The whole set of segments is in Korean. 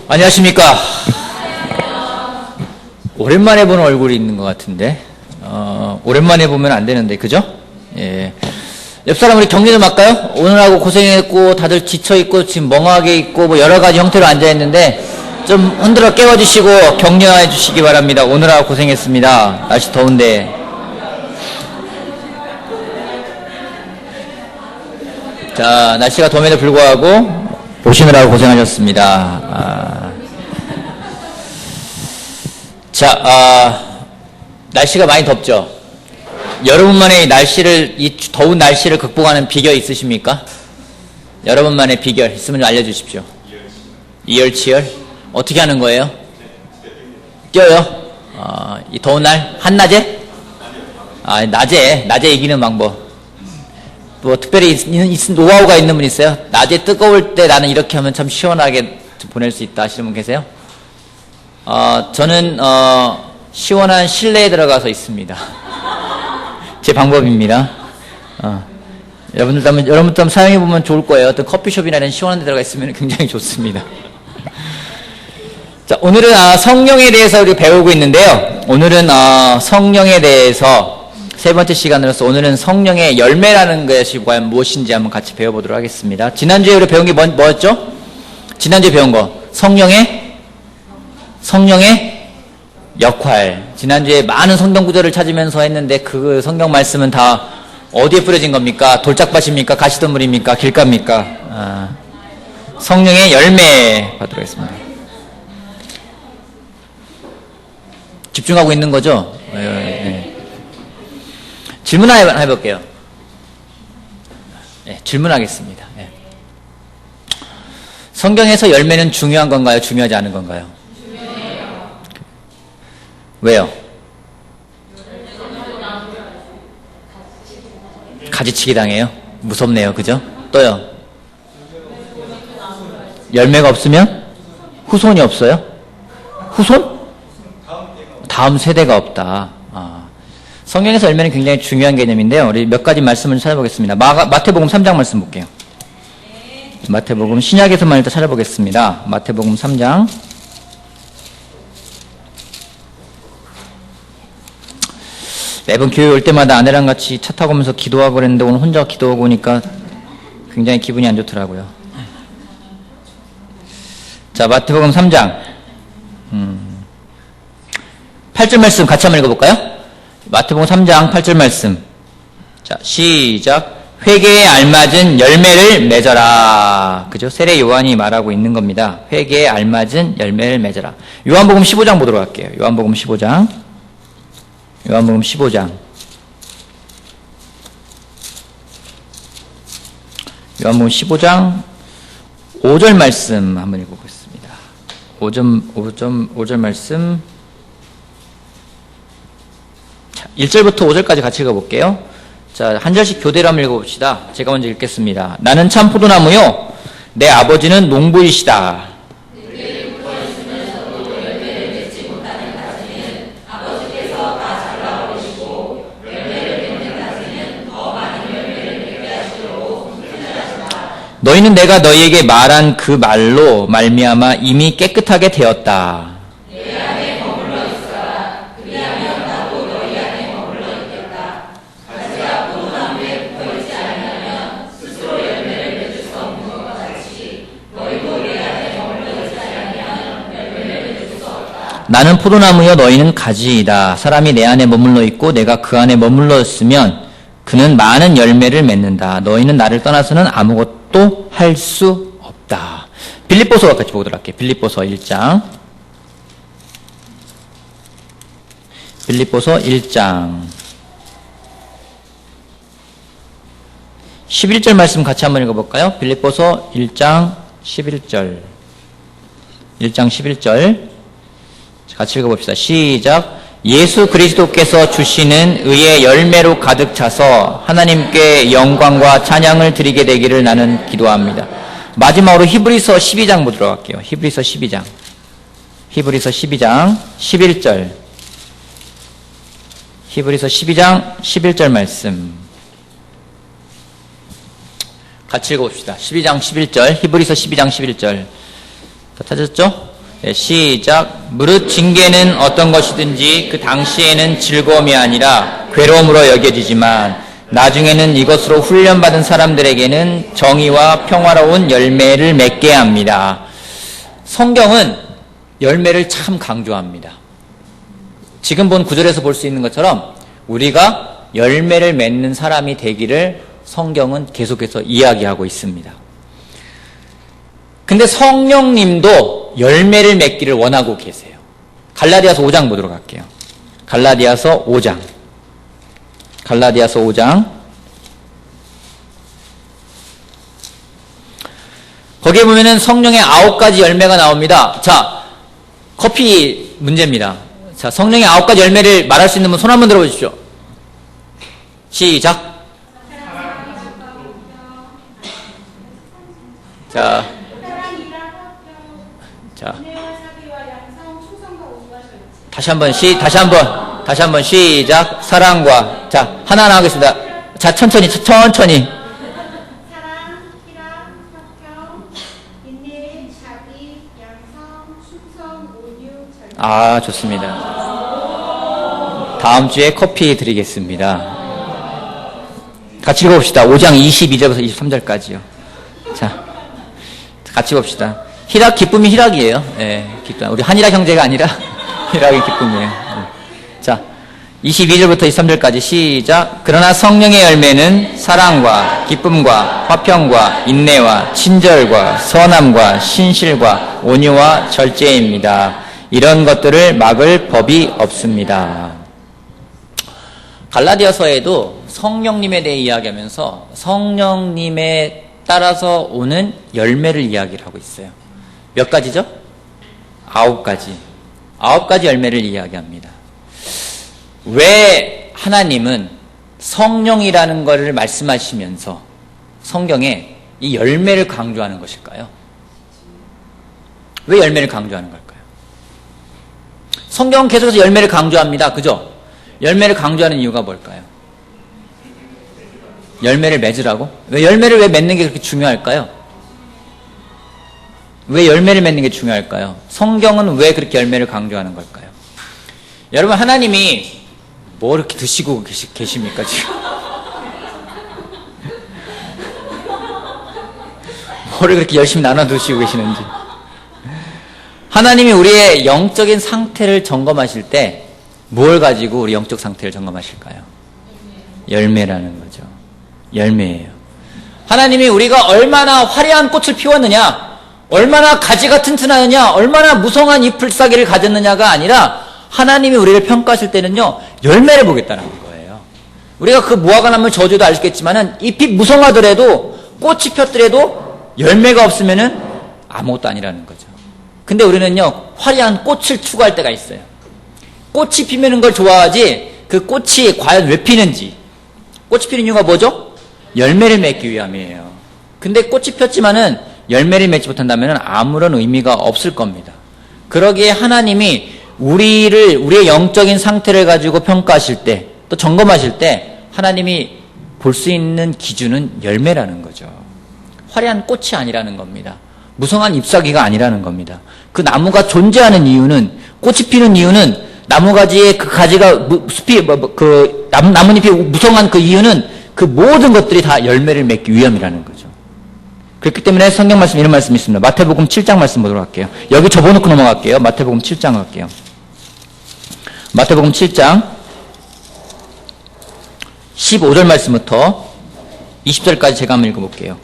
안녕하십니까. 오랜만에 보는 얼굴이 있는 것 같은데, 오랜만에 보면 안 되는데, 그죠? 예. 옆사람 우리 격리 좀 할까요? 오늘하고 고생했고, 다들 지쳐있고, 지금 멍하게 있고, 뭐 여러 가지 형태로 앉아있는데, 좀 흔들어 깨워주시고, 격려해 주시기 바랍니다. 오늘하고 고생했습니다. 날씨 더운데. 자, 날씨가 더움에도 불구하고, 오시느라고 고생하셨습니다. 날씨가 많이 덥죠? 여러분만의 이 더운 날씨를 극복하는 비결 있으십니까? 여러분만의 비결 있으면 좀 알려주십시오. 이열치열? 어떻게 하는 거예요? 뛰어요? 이 더운 날? 한낮에? 낮에 이기는 방법. 뭐 특별히 노하우가 있는 분 있어요? 낮에 뜨거울 때 나는 이렇게 하면 참 시원하게 보낼 수 있다 하시는 분 계세요? 저는 시원한 실내에 들어가서 있습니다. 제 방법입니다. 여러분들도 한번 사용해 보면 좋을 거예요. 어떤 커피숍이나 이런 시원한 데 들어가 있으면 굉장히 좋습니다. 자, 오늘은 성령에 대해서 우리 배우고 있는데요. 오늘은 성령에 대해서 세 번째 시간으로서 오늘은 성령의 열매라는 것이 과연 무엇인지 한번 같이 배워보도록 하겠습니다. 지난주에 우리 배운 게 뭐였죠? 지난주에 배운 거 성령의 역할. 지난주에 많은 성경 구절을 찾으면서 했는데 그 성경 말씀은 다 어디에 뿌려진 겁니까? 돌짝밭입니까? 가시덤불입니까? 길가입니까? 성령의 열매 받도록 하겠습니다. 집중하고 있는 거죠? 네. 질문 하나 해볼게요. 네, 질문하겠습니다. 네. 성경에서 열매는 중요한 건가요? 중요하지 않은 건가요? 중요해요. 왜요? 가지치기 당해요? 무섭네요. 그죠? 또요? 열매가 없으면? 후손이 없어요? 후손? 다음 세대가 없다. 성경에서 열매는 굉장히 중요한 개념인데요. 우리 몇 가지 말씀을 찾아보겠습니다. 마태복음 3장 말씀 볼게요. 마태복음 신약에서만 일단 찾아보겠습니다. 마태복음 3장. 매번 교회 올 때마다 아내랑 같이 차 타고 오면서 기도하고 그랬는데 오늘 혼자 기도하고 오니까 굉장히 기분이 안 좋더라고요. 자, 마태복음 3장 8절 말씀 같이 한번 읽어볼까요? 마태복음 3장 8절 말씀. 자, 시작. 회개에 알맞은 열매를 맺어라. 그죠? 세례 요한이 말하고 있는 겁니다. 회개에 알맞은 열매를 맺어라. 요한복음 15장 보도록 할게요. 요한복음 15장. 요한복음 15장. 요한복음 15장 5절 말씀 한번 읽어보겠습니다. 5절 말씀. 1절부터 5절까지 같이 읽어볼게요. 자, 한 절씩 교대로 한번 읽어봅시다. 제가 먼저 읽겠습니다. 나는 참 포도나무요, 내 아버지는 농부이시다. 너희는 내가 너희에게 말한 그 말로 말미암아 이미 깨끗하게 되었다. 나는 포도나무여 너희는 가지이다. 사람이 내 안에 머물러 있고 내가 그 안에 머물러 있으면 그는 많은 열매를 맺는다. 너희는 나를 떠나서는 아무것도 할 수 없다. 빌립보서 같이 보도록 할게요. 빌립보서 1장. 빌립보서 1장 11절 말씀 같이 한번 읽어볼까요? 빌립보서 1장 11절 1장 11절 같이 읽어봅시다. 시작. 예수 그리스도께서 주시는 의의 열매로 가득 차서 하나님께 영광과 찬양을 드리게 되기를 나는 기도합니다. 마지막으로 히브리서 12장 보도록 할게요. 히브리서 12장 11절 히브리서 12장 11절 말씀 같이 읽어봅시다. 12장 11절 히브리서 12장 11절 다 찾았죠? 네, 시작. 무릇 징계는 어떤 것이든지 그 당시에는 즐거움이 아니라 괴로움으로 여겨지지만 나중에는 이것으로 훈련받은 사람들에게는 정의와 평화로운 열매를 맺게 합니다. 성경은 열매를 참 강조합니다. 지금 본 구절에서 볼 수 있는 것처럼 우리가 열매를 맺는 사람이 되기를 성경은 계속해서 이야기하고 있습니다. 근데 성령님도 열매를 맺기를 원하고 계세요. 갈라디아서 5장 보도록 할게요. 갈라디아서 5장. 거기에 보면은 성령의 9가지 열매가 나옵니다. 자, 커피 문제입니다. 자, 성령의 9가지 열매를 말할 수 있는 분 손 한번 들어보십시오. 시작. 자, 다시 한번 시작. 사랑과, 자, 하나하나 하겠습니다. 자, 천천히. 사랑, 희락, 협평, 인내, 자비, 양성, 충성, 온유, 절제. 아, 좋습니다. 다음 주에 커피 드리겠습니다. 같이 읽어봅시다. 5장 22절부터 23절까지요. 자, 같이 봅시다. 희락, 기쁨이 희락이에요. 예, 기쁨. 우리 한희락 형제가 아니라 희락이 기쁨이에요. 자, 22절부터 23절까지 시작. 그러나 성령의 열매는 사랑과 기쁨과 화평과 인내와 친절과 선함과 신실과 온유와 절제입니다. 이런 것들을 막을 법이 없습니다. 갈라디아서에도 성령님에 대해 이야기하면서 성령님에 따라서 오는 열매를 이야기를 하고 있어요. 몇 가지죠? 9가지. 9가지 열매를 이야기합니다. 왜 하나님은 성령이라는 것을 말씀하시면서 성경에 이 열매를 강조하는 것일까요? 왜 열매를 강조하는 걸까요? 성경은 계속해서 열매를 강조합니다. 그죠? 열매를 강조하는 이유가 뭘까요? 열매를 맺으라고? 왜 열매를 왜 맺는 게 그렇게 중요할까요? 왜 열매를 맺는 게 중요할까요? 성경은 왜 그렇게 열매를 강조하는 걸까요? 여러분, 하나님이 뭐 이렇게 드시고 계십니까, 지금? 뭐를 그렇게 열심히 나눠 드시고 계시는지. 하나님이 우리의 영적인 상태를 점검하실 때 뭘 가지고 우리 영적 상태를 점검하실까요? 열매라는 거죠. 열매예요. 하나님이 우리가 얼마나 화려한 꽃을 피웠느냐, 얼마나 가지가 튼튼하느냐, 얼마나 무성한 잎을싸기를 가졌느냐가 아니라 하나님이 우리를 평가하실 때는요, 열매를 보겠다는 거예요. 우리가 그 무화과나물 저주도 알겠지만은 잎이 무성하더라도 꽃이 폈더라도 열매가 없으면은 아무것도 아니라는 거죠. 근데 우리는요, 화려한 꽃을 추구할 때가 있어요. 꽃이 피는 걸 좋아하지 그 꽃이 과연 왜 피는지. 꽃이 피는 이유가 뭐죠? 열매를 맺기 위함이에요. 근데 꽃이 폈지만은 열매를 맺지 못한다면 아무런 의미가 없을 겁니다. 그러기에 하나님이 우리의 영적인 상태를 가지고 평가하실 때, 또 점검하실 때 하나님이 볼 수 있는 기준은 열매라는 거죠. 화려한 꽃이 아니라는 겁니다. 무성한 잎사귀가 아니라는 겁니다. 그 나무가 존재하는 이유는, 꽃이 피는 이유는, 나무가지의 그 가지가 나뭇잎이 무성한 그 이유는 그 모든 것들이 다 열매를 맺기 위함이라는 거죠. 그렇기 때문에 성경 말씀, 이런 말씀이 있습니다. 마태복음 7장 말씀 보도록 할게요. 여기 접어놓고 넘어갈게요. 마태복음 7장 갈게요. 마태복음 7장 15절 말씀부터 20절까지 제가 한번 읽어볼게요.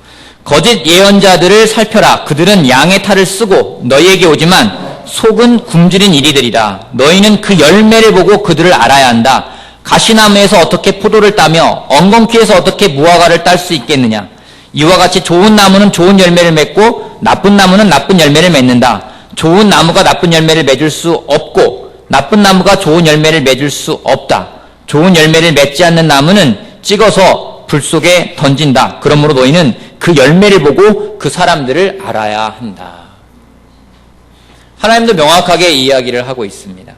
거짓 예언자들을 살펴라. 그들은 양의 탈을 쓰고 너희에게 오지만 속은 굶주린 이리들이라. 너희는 그 열매를 보고 그들을 알아야 한다. 가시나무에서 어떻게 포도를 따며 엉겅퀴에서 어떻게 무화과를 딸 수 있겠느냐. 이와 같이 좋은 나무는 좋은 열매를 맺고 나쁜 나무는 나쁜 열매를 맺는다. 좋은 나무가 나쁜 열매를 맺을 수 없고 나쁜 나무가 좋은 열매를 맺을 수 없다. 좋은 열매를 맺지 않는 나무는 찍어서 불 속에 던진다. 그러므로 너희는 그 열매를 보고 그 사람들을 알아야 한다. 하나님도 명확하게 이야기를 하고 있습니다.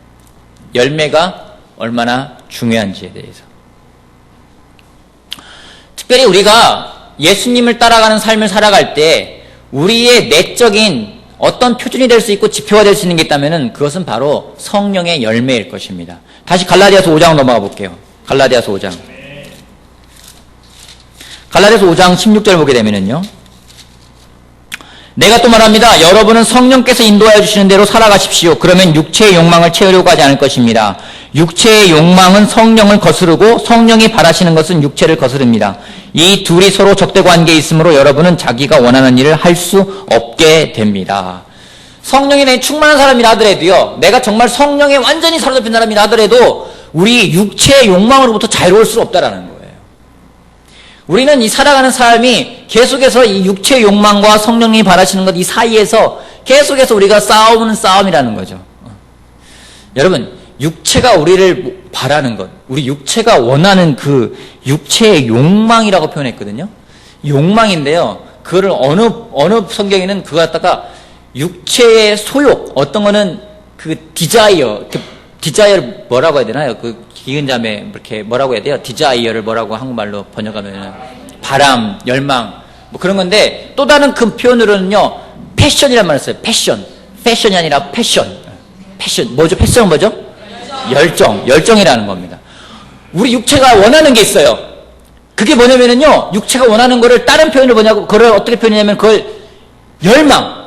열매가 얼마나 중요한지에 대해서. 특별히 우리가 예수님을 따라가는 삶을 살아갈 때 우리의 내적인 어떤 표준이 될 수 있고 지표가 될 수 있는 게 있다면은 그것은 바로 성령의 열매일 것입니다. 다시 갈라디아서 5장 넘어가 볼게요. 갈라디아서 5장. 갈라디아서 5장 16절 보게 되면은요. 내가 또 말합니다. 여러분은 성령께서 인도하여 주시는 대로 살아가십시오. 그러면 육체의 욕망을 채우려고 하지 않을 것입니다. 육체의 욕망은 성령을 거스르고 성령이 바라시는 것은 육체를 거스릅니다. 이 둘이 서로 적대 관계에 있으므로 여러분은 자기가 원하는 일을 할 수 없게 됩니다. 성령에 대해 충만한 사람이라 하더라도요. 내가 정말 성령에 완전히 사로잡힌 사람이라 하더라도 우리 육체의 욕망으로부터 자유로울 수 없다라는 거예요. 우리는 이 살아가는 삶이 계속해서 이 육체의 욕망과 성령님이 바라시는 것 이 사이에서 계속해서 우리가 싸우는 싸움이라는 거죠. 여러분, 육체가 우리를 바라는 것, 우리 육체가 원하는 그 육체의 욕망이라고 표현했거든요. 욕망인데요. 그거를 어느 성경에는 그거 갖다가 육체의 소욕, 어떤 거는 그 디자이어를 뭐라고 해야 되나요? 그 기은자매 이렇게 뭐라고 해야 돼요? 디자이어를 뭐라고 한국말로 번역하면은 바람, 열망 뭐 그런 건데 또 다른 그 표현으로는요 패션이란 말을 써요. 패션이 아니라 패션 뭐죠? 패션은 뭐죠? 열정이라는 겁니다. 우리 육체가 원하는 게 있어요. 그게 뭐냐면은요 육체가 원하는 거를 다른 표현을 뭐냐고 그걸 어떻게 표현하냐면 그걸 열망.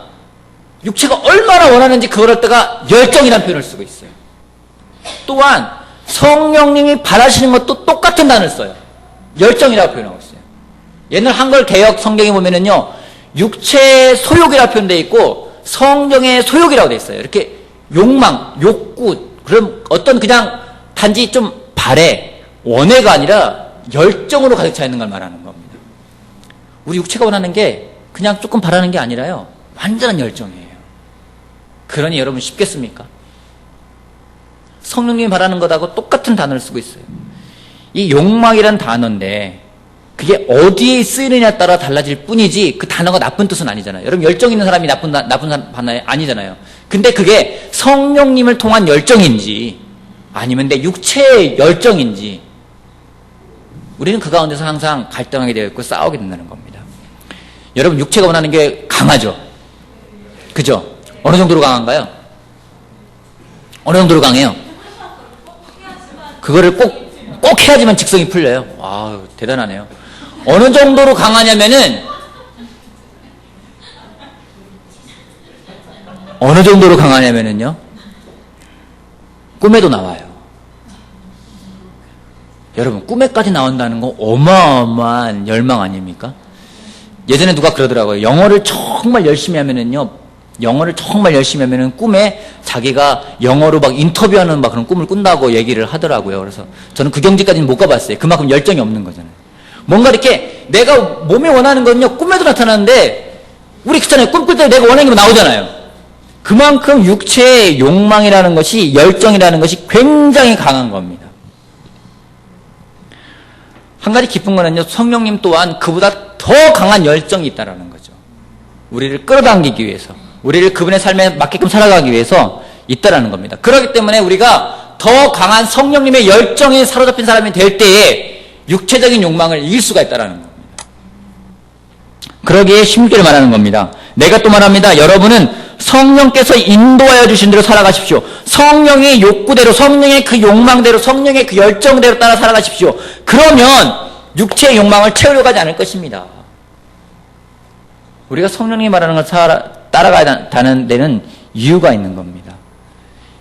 육체가 얼마나 원하는지 그걸 갖다가 열정이라는 표현을 쓰고 있어요. 또한 성령님이 바라시는 것도 똑같은 단어를 써요. 열정이라고 표현하고 있어요. 옛날 한글 개역 성경에 보면은요, 육체의 소욕이라고 표현되어 있고, 성령의 소욕이라고 되어 있어요. 이렇게 욕망, 욕구, 그럼 어떤 그냥 단지 좀 바래, 원해가 아니라 열정으로 가득 차 있는 걸 말하는 겁니다. 우리 육체가 원하는 게 그냥 조금 바라는 게 아니라요, 완전한 열정이에요. 그러니 여러분 쉽겠습니까? 성령님이 바라는 것하고 똑같은 단어를 쓰고 있어요. 이 욕망이란 단어인데 그게 어디에 쓰이느냐에 따라 달라질 뿐이지 그 단어가 나쁜 뜻은 아니잖아요. 여러분 열정 있는 사람이 나쁜 단어 아니잖아요. 근데 그게 성령님을 통한 열정인지 아니면 내 육체의 열정인지 우리는 그 가운데서 항상 갈등하게 되어 있고 싸우게 된다는 겁니다. 여러분 육체가 원하는 게 강하죠? 그죠? 어느 정도로 강한가요? 어느 정도로 강해요? 그거를 꼭 해야지만 직성이 풀려요. 와, 대단하네요. 어느 정도로 강하냐면은, 어느 정도로 강하냐면은요, 꿈에도 나와요. 여러분, 꿈에까지 나온다는 거 어마어마한 열망 아닙니까? 예전에 누가 그러더라고요. 영어를 정말 열심히 하면은 꿈에 자기가 영어로 막 인터뷰하는 막 그런 꿈을 꾼다고 얘기를 하더라고요. 그래서 저는 그 경지까지는 못 가봤어요. 그만큼 열정이 없는 거잖아요. 뭔가 이렇게 내가 몸에 원하는 건요, 꿈에도 나타나는데, 우리 그렇잖아요. 꿈꿀 때 내가 원하는 게 나오잖아요. 그만큼 육체의 욕망이라는 것이, 열정이라는 것이 굉장히 강한 겁니다. 한 가지 기쁜 거는요, 성령님 또한 그보다 더 강한 열정이 있다는 거죠. 우리를 끌어당기기 위해서. 우리를 그분의 삶에 맞게끔 살아가기 위해서 있다라는 겁니다. 그렇기 때문에 우리가 더 강한 성령님의 열정에 사로잡힌 사람이 될 때에 육체적인 욕망을 이길 수가 있다라는 겁니다. 그러기에 16절에 말하는 겁니다. 내가 또 말합니다. 여러분은 성령께서 인도하여 주신 대로 살아가십시오. 성령의 욕구대로, 성령의 그 욕망대로, 성령의 그 열정대로 따라 살아가십시오. 그러면 육체의 욕망을 채우려고 하지 않을 것입니다. 우리가 성령님이 말하는 걸 따라가는 데는 이유가 있는 겁니다.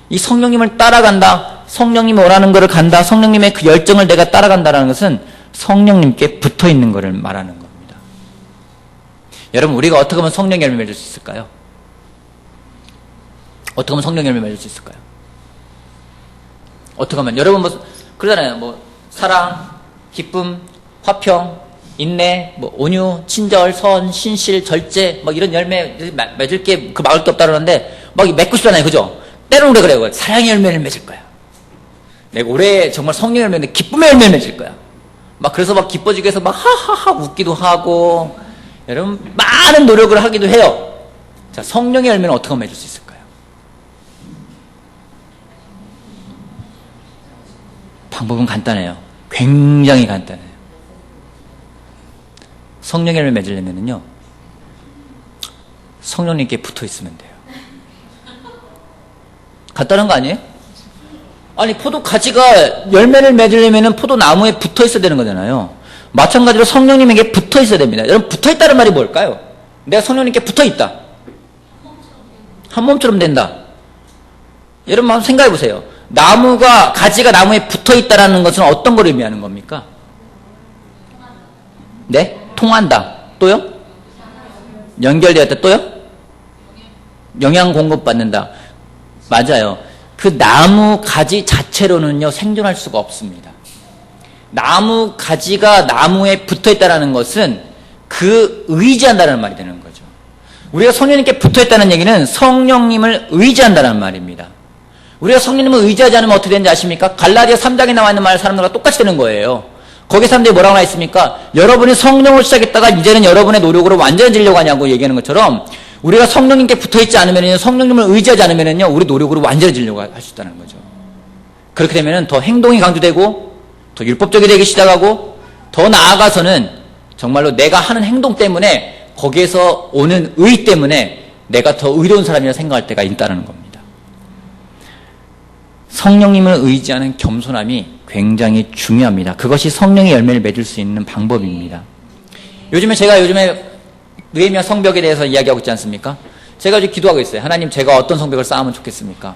이 성령님을 따라간다, 성령님이 원하는 것을 간다, 성령님의 그 열정을 내가 따라간다는 것은 성령님께 붙어 있는 것을 말하는 겁니다. 여러분, 우리가 어떻게 하면 성령 열매 맺을 수 있을까요? 어떻게 하면 성령 열매 맺을 수 있을까요? 어떻게 하면, 여러분 그러잖아요. 사랑, 기쁨, 화평, 인내, 온유, 친절, 선, 신실, 절제, 이런 열매 맺을 게 막을 게 없다 그러는데 맺고 싶잖아요. 그죠? 때로는 그래요. 사랑의 열매를 맺을 거야. 내가 올해 정말 성령 열매인데 기쁨의 열매를 맺을 거야. 그래서 기뻐지기 위해서 하하하 웃기도 하고, 여러분 많은 노력을 하기도 해요. 자, 성령의 열매는 어떻게 하면 맺을 수 있을까요? 방법은 간단해요. 굉장히 간단해요. 성령의 열매 맺으려면요, 성령님께 붙어 있으면 돼요. 같다는 거 아니에요? 아니, 포도 가지가 열매를 맺으려면 포도 나무에 붙어 있어야 되는 거잖아요. 마찬가지로 성령님에게 붙어 있어야 됩니다. 여러분, 붙어 있다는 말이 뭘까요? 내가 성령님께 붙어 있다. 한 몸처럼 된다. 여러분 한번 생각해 보세요. 나무가, 가지가 나무에 붙어 있다는 것은 어떤 걸 의미하는 겁니까? 네? 통한다. 또요? 연결되었다. 또요? 영양 공급받는다. 맞아요. 그 나무 가지 자체로는요, 생존할 수가 없습니다. 나무 가지가 나무에 붙어 있다는 것은 그 의지한다는 말이 되는 거죠. 우리가 성령님께 붙어 있다는 얘기는 성령님을 의지한다는 말입니다. 우리가 성령님을 의지하지 않으면 어떻게 되는지 아십니까? 갈라디아 3장에 나와 있는 말 사람들과 똑같이 되는 거예요. 거기 사람들이 뭐라고 나와 있습니까? 여러분이 성령을 시작했다가 이제는 여러분의 노력으로 완전해지려고 하냐고 얘기하는 것처럼 우리가 성령님께 붙어있지 않으면요, 성령님을 의지하지 않으면요, 우리 노력으로 완전해지려고 할 수 있다는 거죠. 그렇게 되면은 더 행동이 강조되고, 더 율법적이 되기 시작하고, 더 나아가서는 정말로 내가 하는 행동 때문에 거기에서 오는 의 때문에 내가 더 의로운 사람이라 생각할 때가 있다는 겁니다. 성령님을 의지하는 겸손함이 굉장히 중요합니다. 그것이 성령의 열매를 맺을 수 있는 방법입니다. 제가 요즘에 느헤미야 성벽에 대해서 이야기하고 있지 않습니까? 제가 이제 기도하고 있어요. 하나님, 제가 어떤 성벽을 쌓으면 좋겠습니까?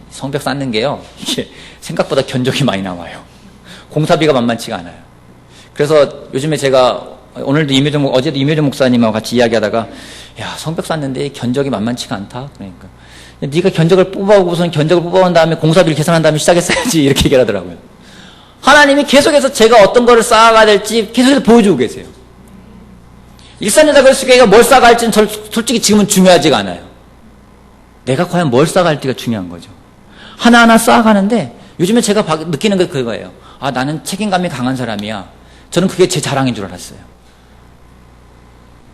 성벽 쌓는 게요, 이게 생각보다 견적이 많이 나와요. 공사비가 만만치가 않아요. 그래서 요즘에 제가 오늘도 어제도 이묘정 목사님하고 같이 이야기하다가, 야, 성벽 쌓는데 견적이 만만치가 않다. 그러니까 네가 견적을 뽑아오고선 견적을 뽑아온 다음에 공사비를 계산한 다음에 시작했어야지, 이렇게 얘기를 하더라고요. 하나님이 계속해서 제가 어떤 거를 쌓아가야 될지 계속해서 보여주고 계세요. 일산여자글쓰교회가 뭘 쌓아갈지는 솔직히 지금은 중요하지가 않아요. 내가 과연 뭘 쌓아갈지가 중요한 거죠. 하나하나 쌓아가는데 요즘에 제가 느끼는 게 그거예요. 나는 책임감이 강한 사람이야. 저는 그게 제 자랑인 줄 알았어요.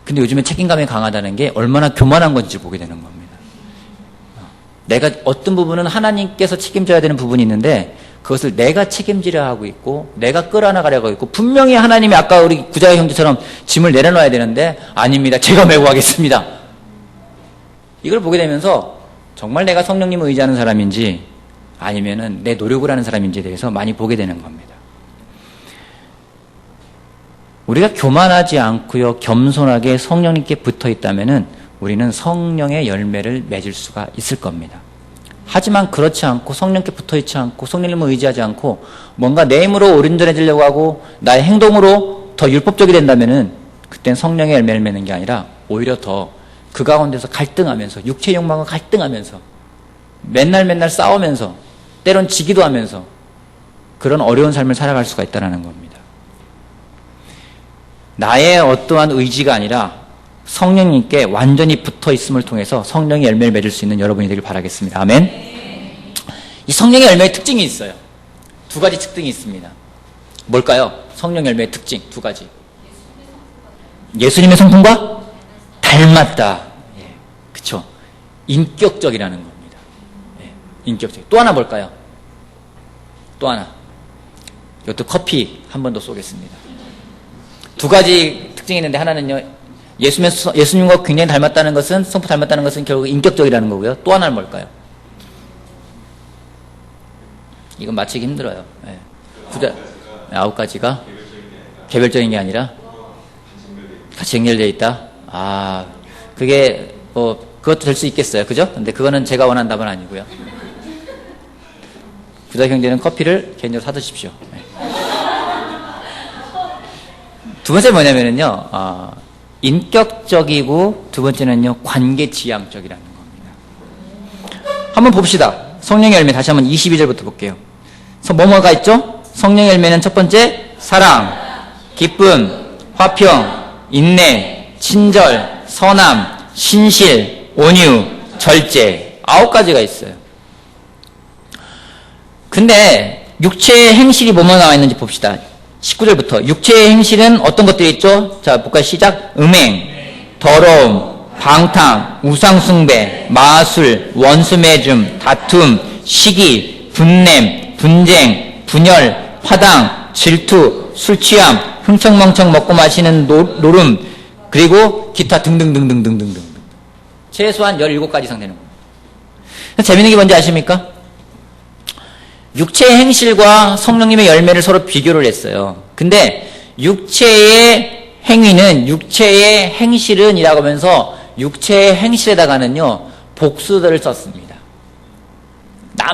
근데 요즘에 책임감이 강하다는 게 얼마나 교만한 건지 보게 되는 겁니다. 내가 어떤 부분은 하나님께서 책임져야 되는 부분이 있는데 그것을 내가 책임지려 하고 있고 내가 끌어나가려고 하고 있고, 분명히 하나님이 아까 우리 구자의 형제처럼 짐을 내려놔야 되는데 아닙니다, 제가 메고 가겠습니다. 이걸 보게 되면서 정말 내가 성령님을 의지하는 사람인지 아니면은 내 노력을 하는 사람인지에 대해서 많이 보게 되는 겁니다. 우리가 교만하지 않고요, 겸손하게 성령님께 붙어 있다면은 우리는 성령의 열매를 맺을 수가 있을 겁니다. 하지만 그렇지 않고 성령께 붙어있지 않고 성령님을 의지하지 않고 뭔가 내 힘으로 오른전해지려고 하고 나의 행동으로 더 율법적이 된다면은 그땐 성령의 열매를 맺는 게 아니라 오히려 더 그 가운데서 갈등하면서 육체의 욕망과 갈등하면서 맨날 싸우면서 때론 지기도 하면서 그런 어려운 삶을 살아갈 수가 있다는 겁니다. 나의 어떠한 의지가 아니라 성령님께 완전히 붙어있음을 통해서 성령의 열매를 맺을 수 있는 여러분이 되길 바라겠습니다. 아멘. 이 성령의 열매의 특징이 있어요. 두 가지 특징이 있습니다. 뭘까요? 성령 열매의 특징 두 가지. 예수님의 성품과 닮았다. 예, 그쵸. 인격적이라는 겁니다. 예, 인격적. 또 하나 뭘까요? 또 하나. 이것도 커피 한 번 더 쏘겠습니다. 두 가지 특징이 있는데 하나는요, 예수님과 굉장히 닮았다는 것은, 성품 닮았다는 것은 결국 인격적이라는 거고요. 또 하나는 뭘까요? 이건 맞히기 힘들어요. 예. 9가지가 개별적인 게 아니라 같이 연결되어 있다. 그게 그것도 될 수 있겠어요. 그죠? 근데 그거는 제가 원하는 답은 아니고요. 구자 형제는 커피를 개인적으로 사드십시오. 예. 두 번째 뭐냐면은요, 인격적이고 두 번째는요, 관계지향적이라는 겁니다. 한번 봅시다. 성령의 열매 다시 한번 22절부터 볼게요. 뭐가 있죠? 성령의 열매는 첫 번째, 사랑, 기쁨, 화평, 인내, 친절, 선함, 신실, 온유, 절제. 9가지가 있어요. 근데 육체의 행실이 뭐뭐 나와 있는지 봅시다. 19절부터 육체의 행실은 어떤 것들이 있죠? 자, 볼까요? 시작. 음행, 더러움, 방탕, 우상숭배, 마술, 원수매줌, 다툼, 시기, 분냄, 분쟁, 분열, 화당, 질투, 술취함, 흥청망청 먹고 마시는 노름, 그리고 기타 등등등등등등등. 최소한 17가지 이상 되는 겁니다. 재밌는 게 뭔지 아십니까? 육체의 행실과 성령님의 열매를 서로 비교를 했어요. 근데 육체의 행위는, 육체의 행실은 이라고 하면서 육체의 행실에다가는요, 복수들을 썼습니다.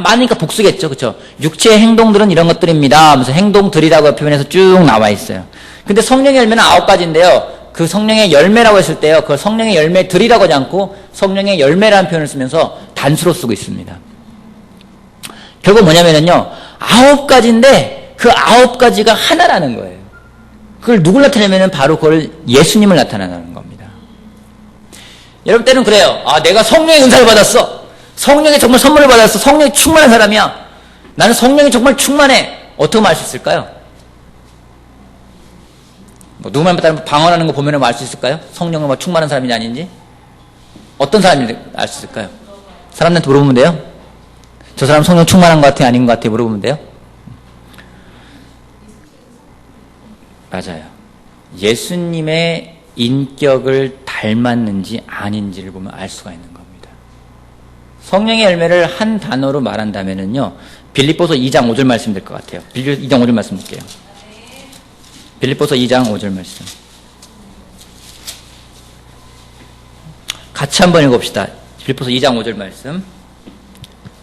많으니까 복수겠죠. 그쵸? 육체의 행동들은 이런 것들입니다 하면서 행동들이라고 표현해서 쭉 나와 있어요. 근데 성령의 열매는 9가지인데요. 그 성령의 열매라고 했을 때요, 그걸 성령의 열매들이라고 하지 않고 성령의 열매라는 표현을 쓰면서 단수로 쓰고 있습니다. 결국 뭐냐면요, 9가지인데 그 9가지가 하나라는 거예요. 그걸 누굴 나타내면은 바로 그걸 예수님을 나타내는 겁니다. 여러분 때는 그래요. 내가 성령의 은사를 받았어. 성령의 정말 선물을 받았어. 성령이 충만한 사람이야. 나는 성령이 정말 충만해. 어떻게 알 수 있을까요? 누구 말만 따르면 방언하는 거 보면 알 수 있을까요? 성령은 충만한 사람인지 아닌지? 어떤 사람인지 알 수 있을까요? 사람들한테 물어보면 돼요? 저 사람 성령 충만한 것 같아요? 아닌 것 같아요? 물어보면 돼요? 맞아요. 예수님의 인격을 닮았는지 아닌지를 보면 알 수가 있는 겁니다. 성령의 열매를 한 단어로 말한다면요, 빌립보서 2장 5절 말씀 될 것 같아요. 2장 5절 말씀 볼게요. 빌립보서 2장 5절 말씀. 같이 한번 읽어봅시다. 빌립보서 2장 5절 말씀.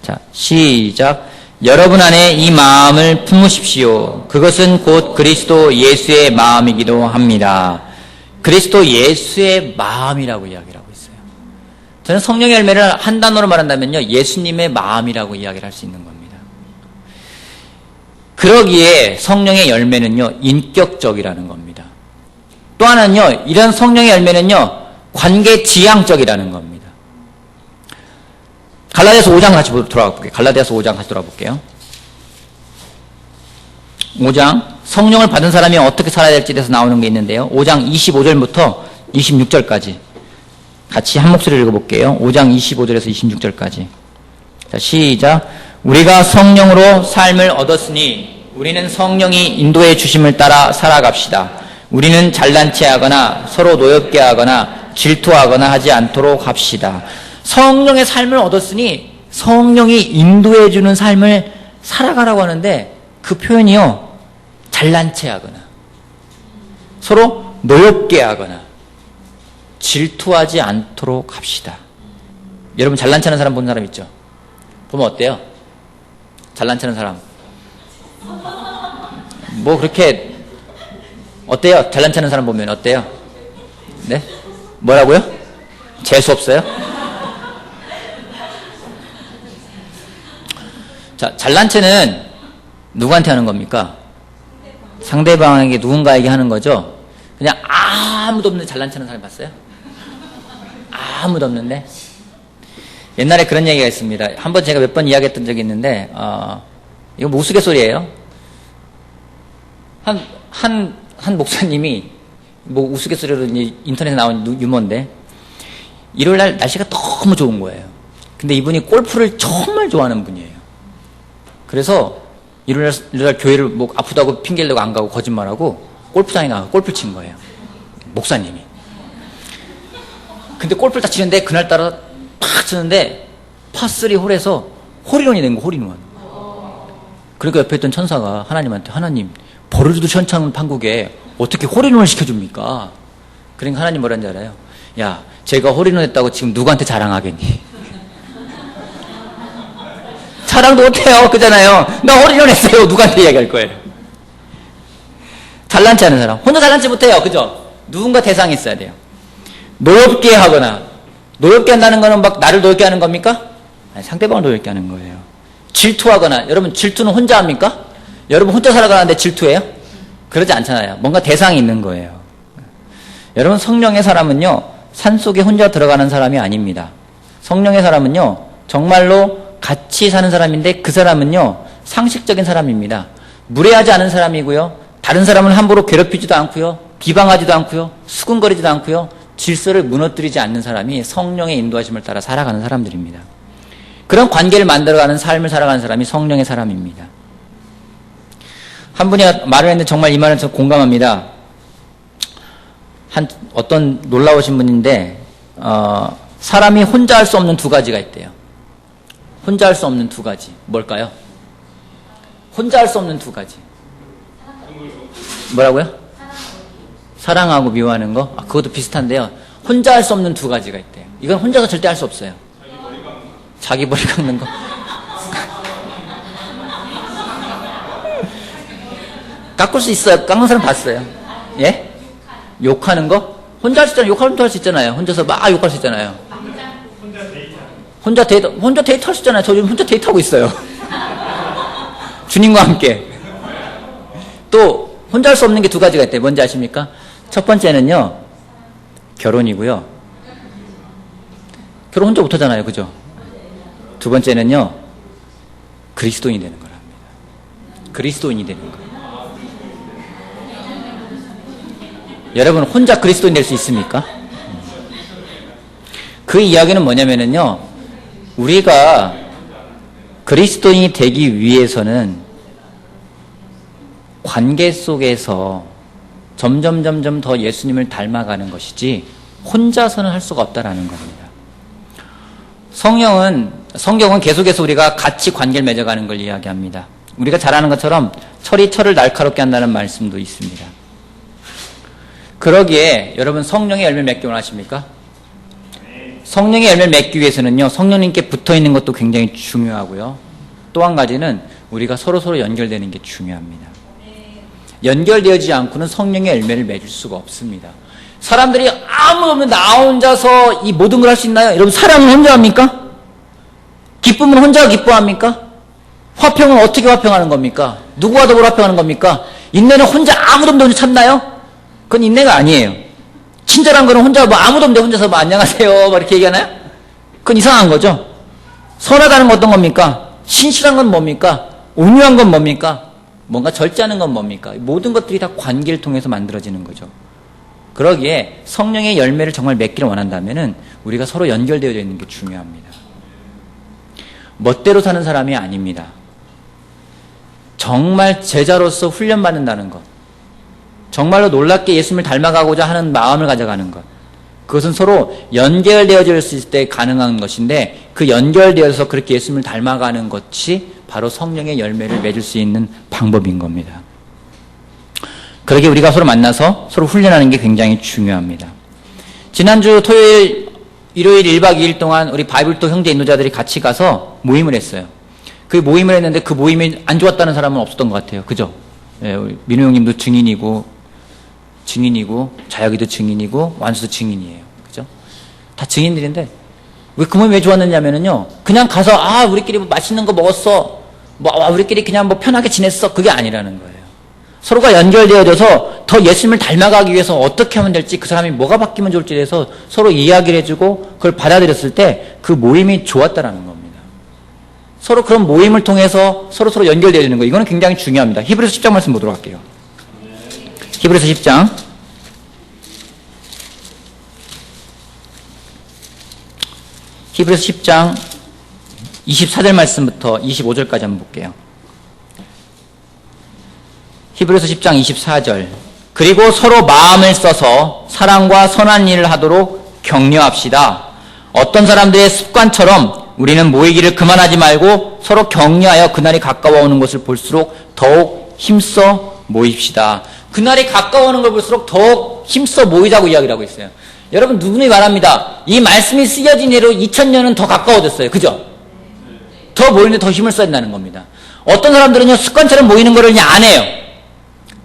자, 시작. 여러분 안에 이 마음을 품으십시오. 그것은 곧 그리스도 예수의 마음이기도 합니다. 그리스도 예수의 마음이라고 이야기를 하고 있어요. 저는 성령의 열매를 한 단어로 말한다면요, 예수님의 마음이라고 이야기를 할 수 있는 겁니다. 그러기에 성령의 열매는요, 인격적이라는 겁니다. 또 하나는요, 이런 성령의 열매는요, 관계 지향적이라는 겁니다. 갈라디아서 5장 같이 돌아가 볼게요. 갈라디아서 5장 같이 돌아볼게요. 5장, 성령을 받은 사람이 어떻게 살아야 될지에 대해서 나오는 게 있는데요. 5장 25절부터 26절까지 같이 한 목소리를 읽어볼게요. 5장 25절에서 26절까지. 자, 시작. 우리가 성령으로 삶을 얻었으니 우리는 성령이 인도해 주심을 따라 살아갑시다. 우리는 잘난 체하거나 서로 노엽게 하거나 질투하거나 하지 않도록 합시다. 성령의 삶을 얻었으니 성령이 인도해 주는 삶을 살아가라고 하는데, 그 표현이요, 잘난 체하거나 서로 노엽게 하거나 질투하지 않도록 합시다. 여러분 잘난 체하는 사람 본 사람 있죠? 보면 어때요? 잘난 체하는 사람 뭐 그렇게 어때요? 잘난 체하는 사람 보면 어때요? 네? 뭐라고요? 재수 없어요? 자, 잘난 체는 누구한테 하는 겁니까? 상대방에게, 누군가에게 하는 거죠. 그냥 아무도 없는데 잘난 체하는 사람 봤어요? 아무도 없는데? 옛날에 그런 얘기가 있습니다. 한번 제가 몇 번 이야기했던 적이 있는데, 이거 뭐 우스갯소리예요. 한 목사님이, 뭐 우스갯소리로 인터넷에 나온 유머인데, 일요일 날 날씨가 너무 좋은 거예요. 근데 이분이 골프를 정말 좋아하는 분이에요. 그래서 일요일 날 교회를 뭐 아프다고 핑계를 대고 안 가고 거짓말하고 골프장에 나가서 골프 친 거예요. 목사님이. 근데 골프를 딱 치는데 그날따라 팍 치는데 파3 홀에서 홀인원이 된 거, 홀인원. 그러니까 옆에 있던 천사가 하나님한테, 하나님, 버르주도 현창 판국에 어떻게 홀인원을 시켜줍니까? 그러니까 하나님 뭐라는지 알아요? 야, 제가 홀인원 했다고 지금 누구한테 자랑하겠니? 자랑도 못해요. 그잖아요. 나 홀인원 했어요. 누구한테 이야기할 거예요? 잘난 체하는 사람. 혼자 잘난 체 못해요. 그죠? 누군가 대상이 있어야 돼요. 노엽게 하거나, 노엽게 한다는 거는 막 나를 노엽게 하는 겁니까? 아니, 상대방을 노엽게 하는 거예요. 질투하거나, 여러분 질투는 혼자 합니까? 여러분 혼자 살아가는데 질투해요? 그러지 않잖아요. 뭔가 대상이 있는 거예요. 여러분 성령의 사람은요, 산속에 혼자 들어가는 사람이 아닙니다. 성령의 사람은요, 정말로 같이 사는 사람인데 그 사람은요, 상식적인 사람입니다. 무례하지 않은 사람이고요, 다른 사람을 함부로 괴롭히지도 않고요, 비방하지도 않고요, 수군거리지도 않고요, 질서를 무너뜨리지 않는 사람이 성령의 인도하심을 따라 살아가는 사람들입니다. 그런 관계를 만들어가는 삶을 살아가는 사람이 성령의 사람입니다. 한 분이 말을 했는데 정말 이 말은 저 공감합니다. 어떤 놀라우신 분인데, 사람이 혼자 할 수 없는 두 가지가 있대요. 혼자 할 수 없는 두 가지. 뭘까요? 혼자 할 수 없는 두 가지. 뭐라고요? 사랑하고 미워하는 거? 그것도 비슷한데요. 혼자 할 수 없는 두 가지가 있대요. 이건 혼자서 절대 할 수 없어요. 자기 머리 깎는 거. 깎을 수 있어요. 깎는 사람 봤어요. 예? 욕하는 거? 혼자 할 수 있잖아요. 욕하면 할 수 있잖아요. 혼자서 막 욕할 수 있잖아요. 혼자 데이트 할 수 있잖아요. 저 지금 혼자 데이트하고 있어요. 주님과 함께. 또 혼자 할 수 없는 게 두 가지가 있대요. 뭔지 아십니까? 첫 번째는요, 결혼이고요. 결혼 혼자 못하잖아요. 그죠? 두 번째는요, 그리스도인이 되는 거랍니다. 그리스도인이 되는 거예요. 여러분 혼자 그리스도인 될 수 있습니까? 그 이야기는 뭐냐면요, 우리가 그리스도인이 되기 위해서는 관계 속에서 점점 더 예수님을 닮아가는 것이지 혼자서는 할 수가 없다라는 겁니다. 성경은 계속해서 우리가 같이 관계를 맺어가는 걸 이야기합니다. 우리가 잘 아는 것처럼 철이 철을 날카롭게 한다는 말씀도 있습니다. 그러기에 여러분 성령의 열매를 맺기 원하십니까? 성령의 열매를 맺기 위해서는요, 성령님께 붙어있는 것도 굉장히 중요하고요. 또 한 가지는 우리가 서로 연결되는 게 중요합니다. 연결되어지지 않고는 성령의 열매를 맺을 수가 없습니다. 사람들이 아무도 없는 나 혼자서 이 모든 걸 할 수 있나요? 여러분 사랑은 혼자 합니까? 기쁨은 혼자 기뻐합니까? 화평은 어떻게 화평하는 겁니까? 누구와 더불어 화평하는 겁니까? 인내는 혼자 아무도 없는데 혼자 참나요? 그건 인내가 아니에요. 친절한 거는 혼자 아무도 없는데 혼자서 안녕하세요 이렇게 얘기하나요? 그건 이상한 거죠. 선하다는 건 어떤 겁니까? 신실한 건 뭡니까? 온유한 건 뭡니까? 뭔가 절제하는 건 뭡니까? 모든 것들이 다 관계를 통해서 만들어지는 거죠. 그러기에 성령의 열매를 정말 맺기를 원한다면은 우리가 서로 연결되어 있는 게 중요합니다. 멋대로 사는 사람이 아닙니다. 정말 제자로서 훈련받는다는 것, 정말로 놀랍게 예수님을 닮아가고자 하는 마음을 가져가는 것, 그것은 서로 연결되어질 수 있을 때 가능한 것인데, 그 연결되어서 그렇게 예수님을 닮아가는 것이 바로 성령의 열매를 맺을 수 있는 방법인 겁니다. 그러게 우리가 서로 만나서 서로 훈련하는 게 굉장히 중요합니다. 지난주 토요일, 일요일 1박 2일 동안 우리 바이블톡 형제 인도자들이 같이 가서 모임을 했어요. 그 모임을 했는데 그 모임이 안 좋았다는 사람은 없었던 것 같아요. 그죠? 예, 우리 민호 형님도 증인이고 자혁이도 증인이고 완수도 증인이에요. 그죠? 다 증인들인데 왜 그 모임이 왜 좋았느냐면요, 그냥 가서 우리끼리 뭐 맛있는 거 먹었어, 우리끼리 그냥 뭐 편하게 지냈어, 그게 아니라는 거예요. 서로가 연결되어져서 더 예수님을 닮아가기 위해서 어떻게 하면 될지, 그 사람이 뭐가 바뀌면 좋을지 대해서 서로 이야기를 해주고 그걸 받아들였을 때 그 모임이 좋았다라는 겁니다. 서로 그런 모임을 통해서 서로 연결되어지는 거, 이거는 굉장히 중요합니다. 히브리서 10장 말씀 보도록 할게요. 히브리서 10장 24절 말씀부터 25절까지 한번 볼게요. 히브리서 10장 24절. 그리고 서로 마음을 써서 사랑과 선한 일을 하도록 격려합시다. 어떤 사람들의 습관처럼 우리는 모이기를 그만하지 말고 서로 격려하여 그날이 가까워 오는 것을 볼수록 더욱 힘써 모입시다. 그날이 가까워오는 걸 볼수록 더욱 힘써 모이자고 이야기를 하고 있어요. 여러분, 누구니 말합니다. 이 말씀이 쓰여진 이후로 2000년은 더 가까워졌어요. 그죠? 더 모이는데 더 힘을 써야 된다는 겁니다. 어떤 사람들은요, 습관처럼 모이는 거를 그냥 안 해요.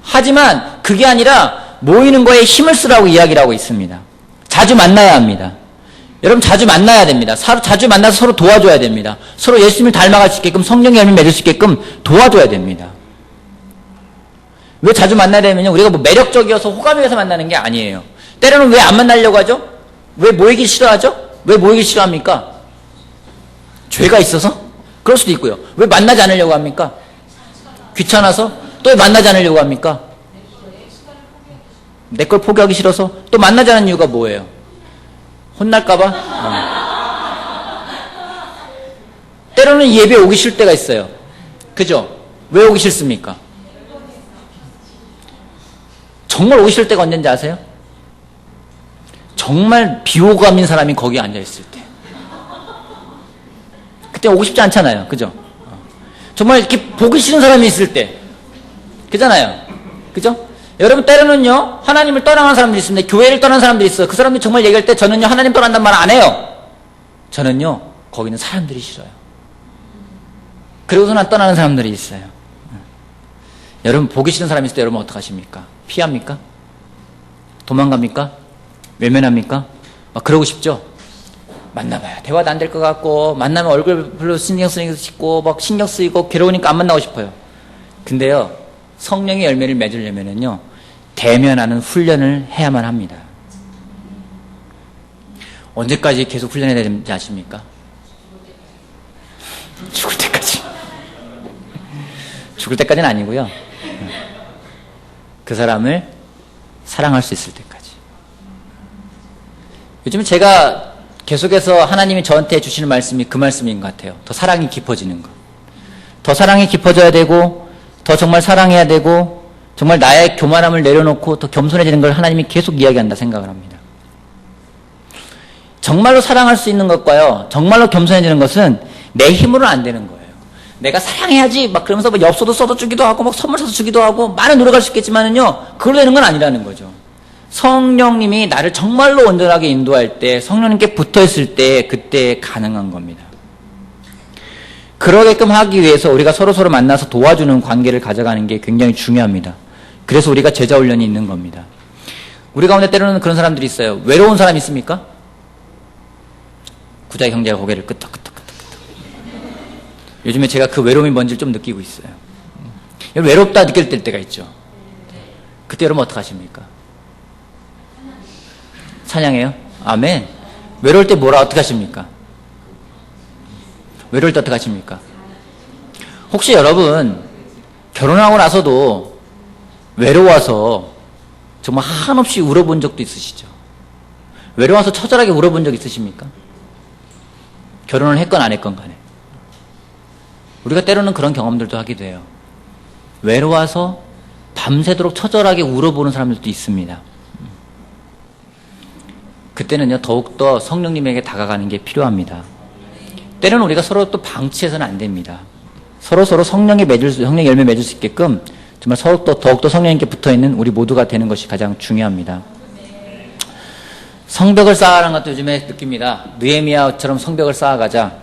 하지만 그게 아니라 모이는 거에 힘을 쓰라고 이야기를 하고 있습니다. 자주 만나야 합니다. 여러분, 자주 만나야 됩니다. 자주 만나서 서로 도와줘야 됩니다. 서로 예수님을 닮아갈 수 있게끔, 성령의 열매를 맺을 수 있게끔 도와줘야 됩니다. 왜 자주 만나야 되면요, 우리가 뭐 매력적이어서 호감이 돼서 만나는 게 아니에요. 때로는 왜 안 만나려고 하죠? 왜 모이기 싫어하죠? 왜 모이기 싫어합니까? 죄가 있어서? 그럴 수도 있고요. 왜 만나지 않으려고 합니까? 귀찮아서? 또 왜 만나지 않으려고 합니까? 내 걸 포기하기 싫어서? 또 만나지 않는 이유가 뭐예요? 혼날까봐? 때로는 예배 오기 싫을 때가 있어요. 그죠? 왜 오기 싫습니까? 정말 오기 싫을 때가 언제인지 아세요? 정말 비호감인 사람이 거기에 앉아있을 때. 그때 오고 싶지 않잖아요. 그죠? 정말 이렇게 보기 싫은 사람이 있을 때. 그잖아요. 그죠? 여러분, 때로는요, 하나님을 떠나는 사람들이 있습니다. 교회를 떠나는 사람들이 있어요. 그 사람들이 정말 얘기할 때 저는요, 하나님 떠난단 말 안 해요. 저는요, 거기는 사람들이 싫어요. 그리고서 난 떠나는 사람들이 있어요. 여러분, 보기 싫은 사람이 있을 때 여러분 어떡하십니까? 피합니까? 도망갑니까? 외면합니까? 막 그러고 싶죠? 만나봐야 대화도 안 될 것 같고, 만나면 얼굴 별로 신경 쓰이고, 막 신경 쓰이고, 괴로우니까 안 만나고 싶어요. 근데요, 성령의 열매를 맺으려면은요, 대면하는 훈련을 해야만 합니다. 언제까지 계속 훈련해야 되는지 아십니까? 죽을 때까지. 죽을 때까지는 아니고요. 그 사람을 사랑할 수 있을 때까지. 요즘 제가 계속해서 하나님이 저한테 주시는 말씀이 그 말씀인 것 같아요. 더 사랑이 깊어지는 것. 더 사랑이 깊어져야 되고, 더 정말 사랑해야 되고, 정말 나의 교만함을 내려놓고 더 겸손해지는 걸 하나님이 계속 이야기한다 생각을 합니다. 정말로 사랑할 수 있는 것과요, 정말로 겸손해지는 것은 내 힘으로는 안 되는 거예요. 내가 사랑해야지 막 그러면서 뭐 엽서도 써주기도 하고 막 선물 사서 주기도 하고 많은 노력할 수 있겠지만은요, 그걸로 되는 건 아니라는 거죠. 성령님이 나를 정말로 온전하게 인도할 때, 성령님께 붙어있을 때, 그때 가능한 겁니다. 그러게끔 하기 위해서 우리가 서로서로 만나서 도와주는 관계를 가져가는 게 굉장히 중요합니다. 그래서 우리가 제자훈련이 있는 겁니다. 우리 가운데 때로는 그런 사람들이 있어요. 외로운 사람 있습니까? 구자 형제가 고개를 끄덕끄덕끄덕. 요즘에 제가 그 외로움이 뭔지를 좀 느끼고 있어요. 외롭다 느낄 때가 있죠. 그때 여러분 어떡하십니까? 찬양해요? 아멘. 외로울 때 어떻게 하십니까? 외로울 때 어떻게 하십니까? 혹시 여러분 결혼하고 나서도 외로워서 정말 한없이 울어본 적도 있으시죠? 외로워서 처절하게 울어본 적 있으십니까? 결혼을 했건 안 했건 간에. 우리가 때로는 그런 경험들도 하기도 해요. 외로워서 밤새도록 처절하게 울어보는 사람들도 있습니다. 그때는요, 더욱더 성령님에게 다가가는 게 필요합니다. 때로는 우리가 서로 또 방치해서는 안 됩니다. 서로 성령의 열매 맺을 수 있게끔 정말 더욱더 성령님께 붙어있는 우리 모두가 되는 것이 가장 중요합니다. 성벽을 쌓아가는 것도 요즘에 느낍니다. 느헤미야처럼 성벽을 쌓아가자.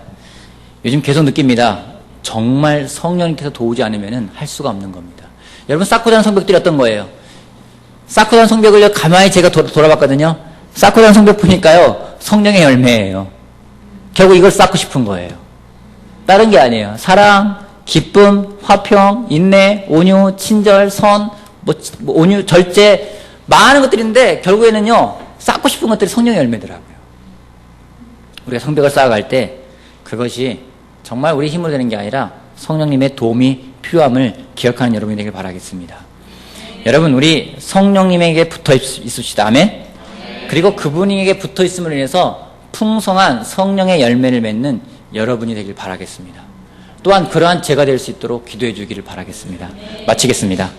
요즘 계속 느낍니다. 정말 성령님께서 도우지 않으면 할 수가 없는 겁니다. 여러분, 쌓고 자는 성벽들이 어떤 거예요? 쌓고 자는 성벽을 가만히 제가 돌아봤거든요. 쌓고 자는 성벽 보니까요, 성령의 열매예요. 결국 이걸 쌓고 싶은 거예요. 다른 게 아니에요. 사랑, 기쁨, 화평, 인내, 온유, 친절, 선, 온유, 절제, 많은 것들인데 결국에는요, 쌓고 싶은 것들이 성령의 열매더라고요. 우리가 성벽을 쌓아갈 때 그것이 정말 우리 힘으로 되는 게 아니라 성령님의 도움이 필요함을 기억하는 여러분이 되길 바라겠습니다. 여러분, 우리 성령님에게 붙어 있읍시다. 아멘? 그리고 그분에게 붙어 있음으로 인해서 풍성한 성령의 열매를 맺는 여러분이 되길 바라겠습니다. 또한 그러한 제가 될 수 있도록 기도해 주기를 바라겠습니다. 마치겠습니다.